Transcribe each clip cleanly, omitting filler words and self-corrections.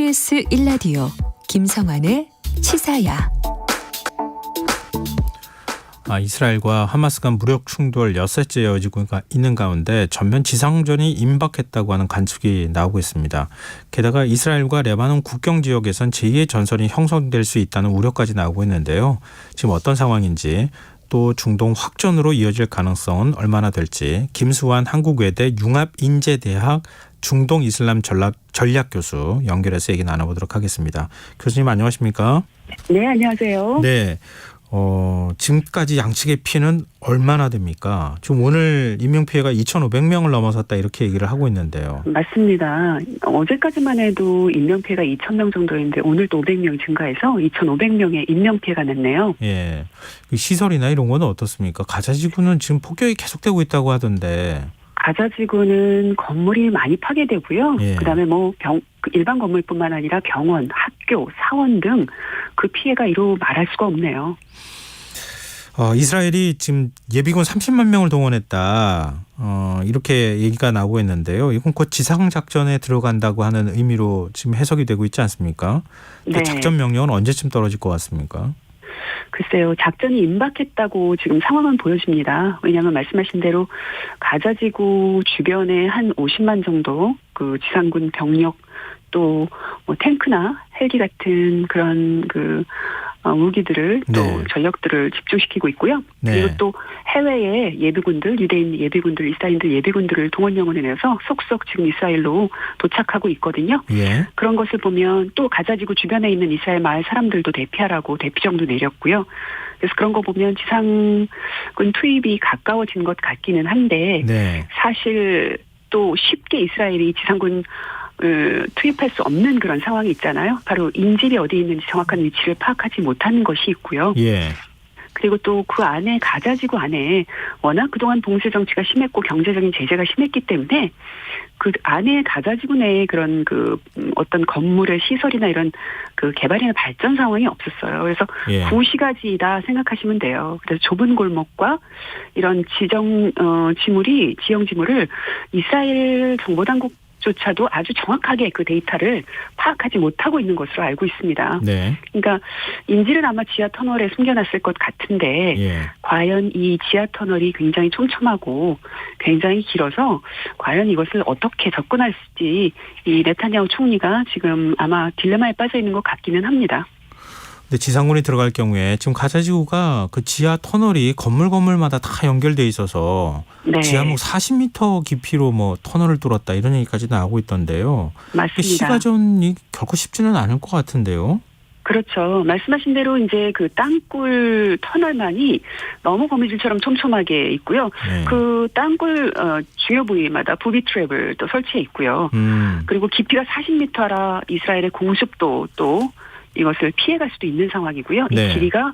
KBS 1라디오 김성환의 시사야. 이스라엘과 하마스 간 무력 충돌 엿새째 이어지고 있는 가운데 전면 지상전이 임박했다고 하는 관측이 나오고 있습니다. 게다가 이스라엘과 레바논 국경 지역에선 제2의 전선이 형성될 수 있다는 우려까지 나오고 있는데요. 지금 어떤 상황인지, 또 중동 확전으로 이어질 가능성은 얼마나 될지 김수환 한국외대 융합인재대학 중동 이슬람 전략 교수 연결해서 얘기 나눠보도록 하겠습니다. 교수님 안녕하십니까? 네, 안녕하세요. 네. 지금까지 양측의 피해는 얼마나 됩니까? 지금 오늘 인명피해가 2,500명을 넘어섰다 이렇게 얘기를 하고 있는데요. 맞습니다. 어제까지만 해도 인명피해가 2,000명 정도였는데 오늘도 500명 증가해서 2,500명의 인명피해가 났네요. 예. 시설이나 이런 건 어떻습니까? 가자지구는 지금 폭격이 계속되고 있다고 하던데. 가자지구는 건물이 많이 파괴되고요. 예. 그다음에 일반 건물뿐만 아니라 병원, 학교, 사원 등 그 피해가 이루 말할 수가 없네요. 이스라엘이 지금 예비군 30만 명을 동원했다. 이렇게 얘기가 나오고 있는데요. 이건 곧 지상작전에 들어간다고 하는 의미로 지금 해석이 되고 있지 않습니까? 네. 작전 명령은 언제쯤 떨어질 것 같습니까? 글쎄요. 작전이 임박했다고 지금 상황은 보여집니다. 왜냐하면 말씀하신 대로 가자지구 주변에 한 50만 정도 그 지상군 병력 또 탱크나 헬기 같은 그런 무기들을 또 네. 전력들을 집중시키고 있고요. 네. 그리고 또 해외의 예비군들, 유대인 예비군들, 이스라엘인들 예비군들을 동원령을 내서 속속 지금 이스라엘로 도착하고 있거든요. 예. 그런 것을 보면 또 가자지구 주변에 있는 이스라엘 마을 사람들도 대피하라고 대피정도 내렸고요. 그래서 그런 거 보면 지상군 투입이 가까워진 것 같기는 한데 네. 사실 또 쉽게 이스라엘이 지상군 투입할 수 없는 그런 상황이 있잖아요. 바로 인질이 어디 있는지 정확한 위치를 파악하지 못하는 것이 있고요. 예. 그리고 또 그 안에 가자지구 안에 워낙 그동안 봉쇄 정치가 심했고 경제적인 제재가 심했기 때문에 그 안에 가자지구 내에 그런 어떤 건물의 시설이나 이런 개발이나 발전 상황이 없었어요. 그래서 예. 구시가지이다 생각하시면 돼요. 그래서 좁은 골목과 이런 지형 지물을 이스라엘 정보당국 조차도 아주 정확하게 그 데이터를 파악하지 못하고 있는 것으로 알고 있습니다. 네. 그러니까 인질은 아마 지하 터널에 숨겨놨을 것 같은데 예. 과연 이 지하 터널이 굉장히 촘촘하고 굉장히 길어서 과연 이것을 어떻게 접근할지 이 네타냐후 총리가 지금 아마 딜레마에 빠져 있는 것 같기는 합니다. 근데 지상군이 들어갈 경우에 지금 가자지구가 그 지하 터널이 건물마다 다 연결돼 있어서 네. 지하목 40m 깊이로 터널을 뚫었다 이런 얘기까지 나오고 있던데요. 맞습니다. 시가전이 결코 쉽지는 않을 것 같은데요. 그렇죠. 말씀하신 대로 이제 그 땅굴 터널만이 너무 거미줄처럼 촘촘하게 있고요. 네. 그 땅굴 주요 부위마다 부비 트랩을 또 설치해 있고요. 그리고 깊이가 40m라 이스라엘의 공습도 또 이것을 피해갈 수도 있는 상황이고요. 네. 이 길이가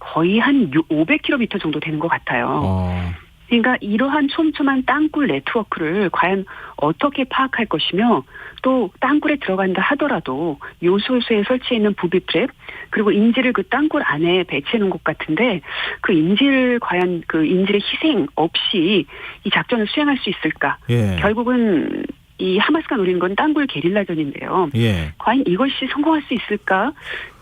거의 한 500km 정도 되는 것 같아요. 그러니까 이러한 촘촘한 땅굴 네트워크를 과연 어떻게 파악할 것이며 또 땅굴에 들어간다 하더라도 요소수에 설치해 있는 부비 트랩 그리고 인질을 그 땅굴 안에 배치해 놓은 것 같은데 그 인질 과연 그 인질의 희생 없이 이 작전을 수행할 수 있을까? 예. 결국은 이 하마스가 노리는 건 땅굴 게릴라전인데요. 예. 과연 이것이 성공할 수 있을까?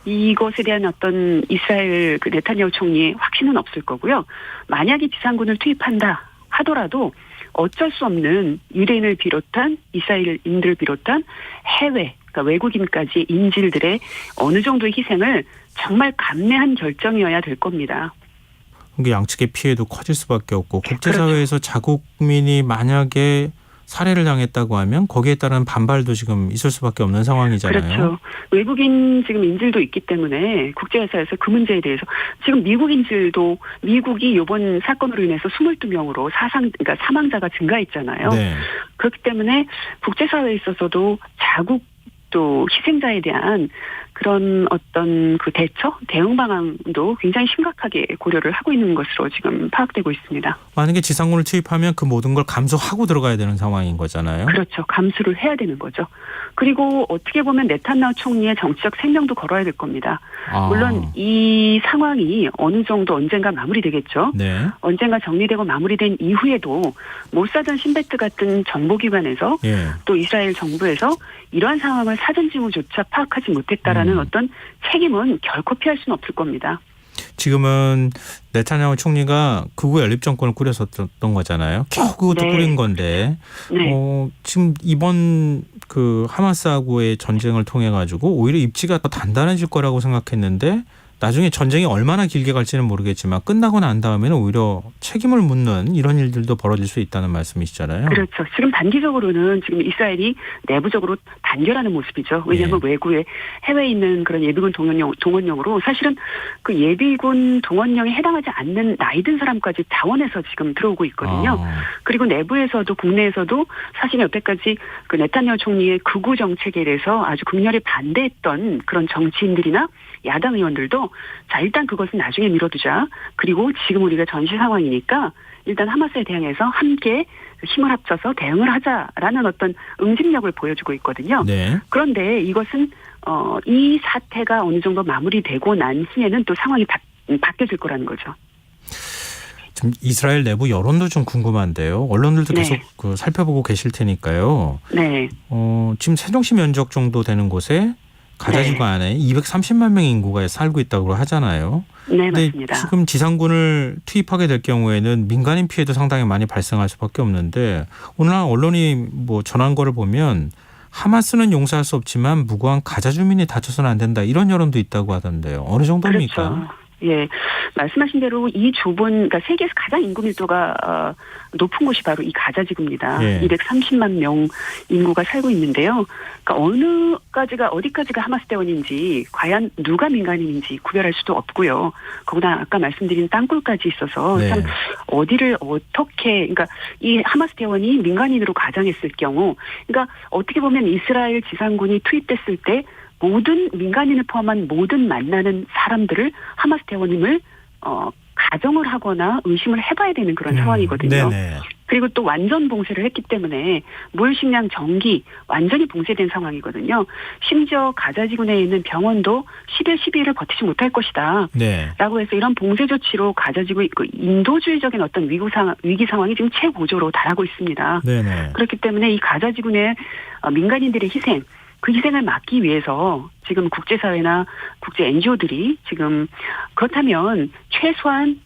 이것에 대한 어떤 이스라엘 네타냐후 총리의 확신은 없을 거고요. 만약에 지상군을 투입한다 하더라도 어쩔 수 없는 유대인을 비롯한 이스라엘인들을 비롯한 해외, 그러니까 외국인까지 인질들의 어느 정도의 희생을 정말 감내한 결정이어야 될 겁니다. 양측의 피해도 커질 수밖에 없고 국제사회에서 자국민이 만약에 살해를 당했다고 하면 거기에 따른 반발도 지금 있을 수밖에 없는 상황이잖아요. 그렇죠. 외국인 지금 인질도 있기 때문에 국제사회에서 그 문제에 대해서 지금 미국 인질도 미국이 이번 사건으로 인해서 22명으로 그러니까 사망자가 증가했잖아요. 네. 그렇기 때문에 국제사회에 있어서도 자국 또 희생자에 대한 그런 어떤 그 대응 방안도 굉장히 심각하게 고려를 하고 있는 것으로 지금 파악되고 있습니다. 만약에 지상군을 투입하면 그 모든 걸 감수하고 들어가야 되는 상황인 거잖아요. 그렇죠. 감수를 해야 되는 거죠. 그리고 어떻게 보면 네탄야후 총리의 정치적 생명도 걸어야 될 겁니다. 물론 이 상황이 어느 정도 언젠가 마무리되겠죠. 네. 언젠가 정리되고 마무리된 이후에도 모사드 신베트 같은 정보기관에서 예. 또 이스라엘 정부에서 이러한 상황을 사전 징후조차 파악하지 못했다라는 어떤 책임은 결코 피할 수는 없을 겁니다. 지금은 네타냐후 총리가 극우 연립 정권을 꾸렸었던 거잖아요. 겨우 그것도 네. 꾸린 건데 네. 지금 이번 그 하마스하고의 전쟁을 통해 가지고 오히려 입지가 더 단단해질 거라고 생각했는데 나중에 전쟁이 얼마나 길게 갈지는 모르겠지만 끝나고 난 다음에는 오히려 책임을 묻는 이런 일들도 벌어질 수 있다는 말씀이시잖아요. 그렇죠. 지금 단기적으로는 지금 이스라엘이 내부적으로 단결하는 모습이죠. 왜냐하면 외국에 해외에 있는 그런 예비군 동원령으로 사실은 그 예비군 동원령에 해당하지 않는 나이 든 사람까지 자원해서 지금 들어오고 있거든요. 그리고 내부에서도 국내에서도 사실 여태까지 그 네타냐후 총리의 극우 정책에 대해서 아주 극렬히 반대했던 그런 정치인들이나 야당 의원들도 자 일단 그것은 나중에 미뤄두자. 그리고 지금 우리가 전시 상황이니까 일단 하마스에 대항해서 함께 힘을 합쳐서 대응을 하자라는 어떤 응집력을 보여주고 있거든요. 네. 그런데 이것은 이 사태가 어느 정도 마무리되고 난 후에는 또 상황이 바뀌어질 거라는 거죠. 지금 이스라엘 내부 여론도 좀 궁금한데요. 언론들도 네. 계속 그 살펴보고 계실 테니까요. 네. 지금 세종시 면적 정도 되는 곳에 가자지구 안에 230만 명의 인구가 살고 있다고 하잖아요. 네, 맞습니다. 지금 지상군을 투입하게 될 경우에는 민간인 피해도 상당히 많이 발생할 수밖에 없는데 오늘 언론이 뭐 전한 거를 보면 하마스는 용서할 수 없지만 무고한 가자 주민이 다쳐서는 안 된다 이런 여론도 있다고 하던데요. 어느 정도입니까? 그렇죠. 예, 말씀하신 대로 이 좁은, 그러니까 세계에서 가장 인구 밀도가 높은 곳이 바로 이 가자지구입니다. 예. 230만 명 인구가 살고 있는데요. 그러니까 어디까지가 하마스 대원인지 과연 누가 민간인인지 구별할 수도 없고요. 거기다 아까 말씀드린 땅굴까지 있어서 네. 참 어디를 어떻게, 그러니까 이 하마스 대원이 민간인으로 가장했을 경우, 그러니까 어떻게 보면 이스라엘 지상군이 투입됐을 때 모든 민간인을 포함한 모든 만나는 사람들을 하마스 대원임을 가정을 하거나 의심을 해봐야 되는 그런 상황이거든요. 네네. 그리고 또 완전 봉쇄를 했기 때문에 물, 식량, 전기 완전히 봉쇄된 상황이거든요. 심지어 가자지구 내에 있는 병원도 10일, 12일을 버티지 못할 것이다. 네. 라고 해서 이런 봉쇄 조치로 가자지구 인도주의적인 어떤 위기 상황이 지금 최고조로 달하고 있습니다. 네네. 그렇기 때문에 이 가자지구 내 민간인들의 희생, 그 희생을 막기 위해서 지금 국제사회나 국제 NGO들이 지금 그렇다면 최소한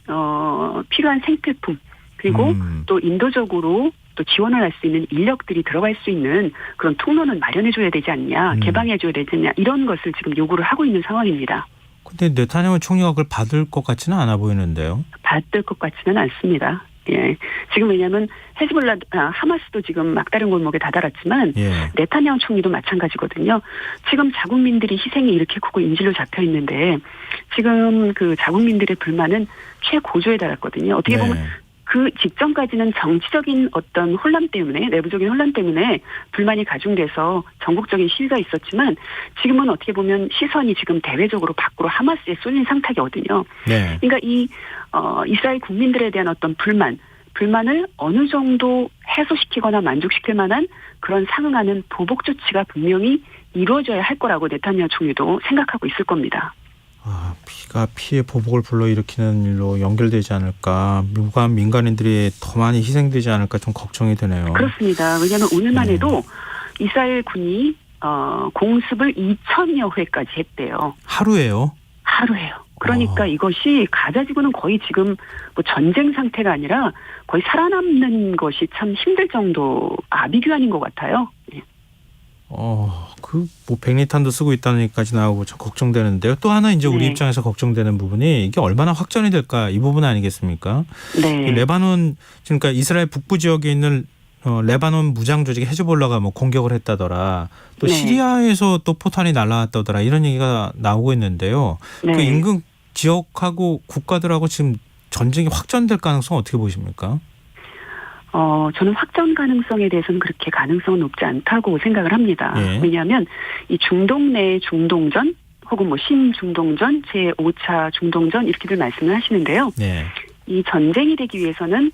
필요한 생필품 그리고 또 인도적으로 또 지원을 할 수 있는 인력들이 들어갈 수 있는 그런 통로는 마련해줘야 되지 않냐, 개방해줘야 되지 않냐 이런 것을 지금 요구를 하고 있는 상황입니다. 근데 네타냐후 총리가 그걸 받을 것 같지는 않아 보이는데요. 받을 것 같지는 않습니다. 예. 지금 왜냐하면 하마스도 지금 막다른 골목에 다다랐지만 예. 네타냐후 총리도 마찬가지거든요. 지금 자국민들이 희생이 이렇게 크고 인질로 잡혀 있는데 지금 그 자국민들의 불만은 최고조에 달했거든요. 어떻게 보면 그 직전까지는 정치적인 어떤 혼란 때문에 내부적인 혼란 때문에 불만이 가중돼서 전국적인 시위가 있었지만 지금은 어떻게 보면 시선이 지금 대외적으로 밖으로 하마스에 쏠린 상태거든요. 네. 그러니까 이 이스라엘 국민들에 대한 어떤 불만을 어느 정도 해소시키거나 만족시킬 만한 그런 상응하는 보복 조치가 분명히 이루어져야 할 거라고 네타냐후 총리도 생각하고 있을 겁니다. 피해 보복을 불러일으키는 일로 연결되지 않을까, 무고한 민간인들이 더 많이 희생되지 않을까 좀 걱정이 되네요. 그렇습니다. 왜냐하면 오늘만 해도 이스라엘 군이 공습을 2,000여 회까지 했대요. 하루에요? 하루에요. 그러니까 이것이 가자지구는 거의 지금 뭐 전쟁 상태가 아니라 거의 살아남는 것이 참 힘들 정도 아비규환인 것 같아요. 예. 뭐 백리탄도 쓰고 있다는 얘기까지 나오고 참 걱정되는데요. 또 하나 이제 우리 입장에서 걱정되는 부분이 이게 얼마나 확전이 될까 이 부분 아니겠습니까? 네. 레바논 그러니까 이스라엘 북부 지역에 있는 레바논 무장 조직 헤즈볼라가 뭐 공격을 했다더라. 또 시리아에서 또 포탄이 날아왔다더라. 이런 얘기가 나오고 있는데요. 그 인근 지역하고 국가들하고 지금 전쟁이 확전될 가능성 어떻게 보십니까? 저는 확전 가능성에 대해서는 그렇게 가능성은 높지 않다고 생각을 합니다. 왜냐하면 이 중동 내 중동전 혹은 뭐 신중동전, 제5차 중동전 이렇게들 말씀을 하시는데요. 네. 이 전쟁이 되기 위해서는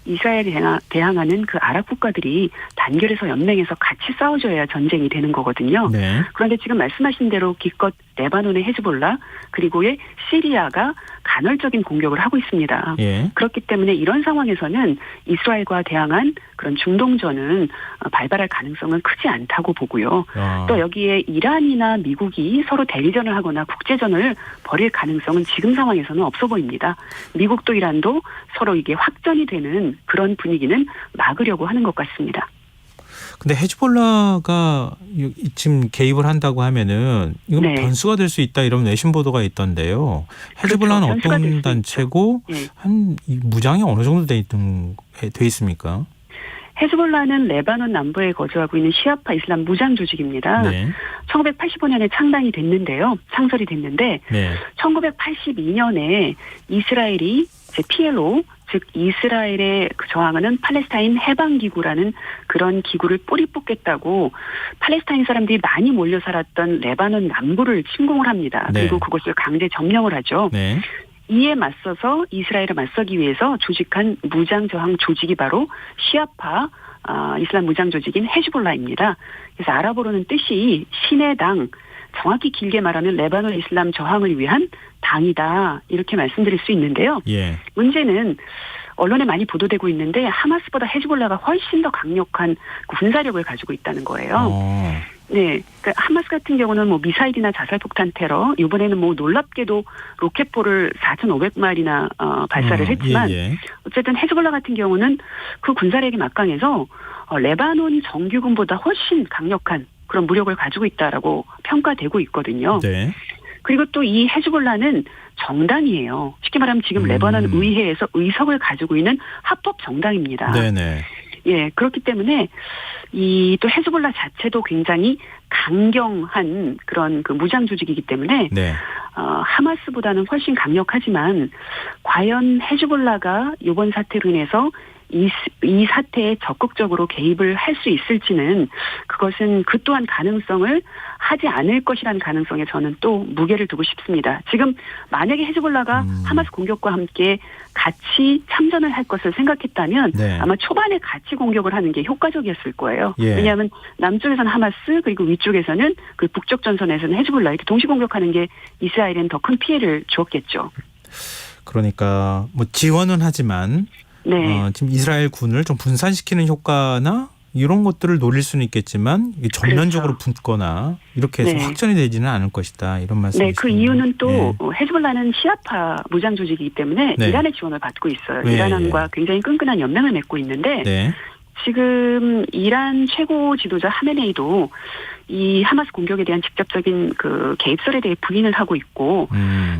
이스라엘에 대항하는 그 아랍 국가들이 단결해서 연맹해서 같이 싸워줘야 전쟁이 되는 거거든요. 네. 그런데 지금 말씀하신 대로 기껏 레바논의 헤즈볼라 그리고의 시리아가 간헐적인 공격을 하고 있습니다. 예. 그렇기 때문에 이런 상황에서는 이스라엘과 대항한 그런 중동전은 발발할 가능성은 크지 않다고 보고요. 또 여기에 이란이나 미국이 서로 대리전을 하거나 국제전을 벌일 가능성은 지금 상황에서는 없어 보입니다. 미국도 이란도 서로 이게 확전이 되는 그런 분위기는 막으려고 하는 것 같습니다. 근데 헤즈볼라가 지금 개입을 한다고 하면은 이건 네. 변수가 될 수 있다 이런 외신 보도가 있던데요. 헤즈볼라는 그렇죠. 어떤 단체고 네. 이 무장이 어느 정도 돼 있습니까? 헤즈볼라는 레바논 남부에 거주하고 있는 시아파 이슬람 무장 조직입니다. 네. 1985년에 창단이 됐는데요. 창설이 됐는데 네. 1982년에 이스라엘이 PLO 즉 이스라엘에 저항하는 팔레스타인 해방기구라는 그런 기구를 뿌리 뽑겠다고 팔레스타인 사람들이 많이 몰려 살았던 레바논 남부를 침공을 합니다. 네. 그리고 그것을 강제 점령을 하죠. 네. 이에 맞서서 이스라엘을 맞서기 위해서 조직한 무장 저항 조직이 바로 시아파 이슬람 무장 조직인 헤즈볼라입니다. 그래서 아랍어로는 뜻이 신의 당, 정확히 길게 말하면 레바논 이슬람 저항을 위한 당이다 이렇게 말씀드릴 수 있는데요. 예. 문제는 언론에 많이 보도되고 있는데 하마스보다 헤즈볼라가 훨씬 더 강력한 군사력을 가지고 있다는 거예요. 네, 그러니까 하마스 같은 경우는 뭐 미사일이나 자살폭탄 테러, 이번에는 뭐 놀랍게도 로켓포를 4,500마리나 발사를 했지만 어쨌든 헤즈볼라 같은 경우는 그 군사력이 막강해서 레바논 정규군보다 훨씬 강력한 그런 무력을 가지고 있다라고 평가되고 있거든요. 네. 그리고 또 이 헤즈볼라는 정당이에요. 쉽게 말하면 지금 레바논 의회에서 의석을 가지고 있는 합법 정당입니다. 네네. 예, 그렇기 때문에 이 또 헤즈볼라 자체도 굉장히 강경한 그런 그 무장 조직이기 때문에 네. 하마스보다는 훨씬 강력하지만 과연 헤즈볼라가 이번 사태로 인해서 이 사태에 적극적으로 개입을 할 수 있을지는 그것은 그 또한 가능성을 하지 않을 것이라는 가능성에 저는 또 무게를 두고 싶습니다. 지금 만약에 헤즈볼라가 하마스 공격과 함께 같이 참전을 할 것을 생각했다면 네. 아마 초반에 같이 공격을 하는 게 효과적이었을 거예요. 예. 왜냐하면 남쪽에서는 하마스 그리고 위쪽에서는 그 북쪽 전선에서는 헤즈볼라 이렇게 동시 공격하는 게 이스라엘엔 더 큰 피해를 주었겠죠. 그러니까 뭐 지원은 하지만 네. 지금 이스라엘 군을 좀 분산시키는 효과나 이런 것들을 노릴 수는 있겠지만 전면적으로 그렇죠. 붙거나 이렇게 해서 네. 확전이 되지는 않을 것이다. 이런 말씀이시죠. 네, 그 이유는 또 헤즈볼라는 시아파 무장 조직이기 때문에 네. 이란의 지원을 받고 있어요. 네. 이란과 굉장히 끈끈한 연맹을 맺고 있는데 네. 지금 이란 최고 지도자 하메네이도 이 하마스 공격에 대한 직접적인 그 개입설에 대해 부인을 하고 있고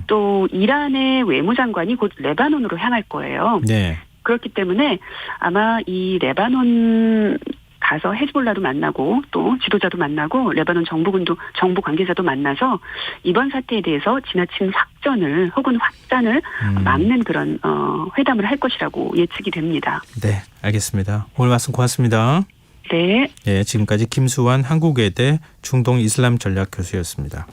또 이란의 외무장관이 곧 레바논으로 향할 거예요. 네. 그렇기 때문에 아마 이 레바논 가서 헤즈볼라도 만나고 또 지도자도 만나고 레바논 정부 관계자도 만나서 이번 사태에 대해서 지나친 확전을 혹은 확단을 막는 그런 회담을 할 것이라고 예측이 됩니다. 네, 알겠습니다. 오늘 말씀 고맙습니다. 네. 네, 지금까지 김수환 한국외대 중동 이슬람 전략 교수였습니다.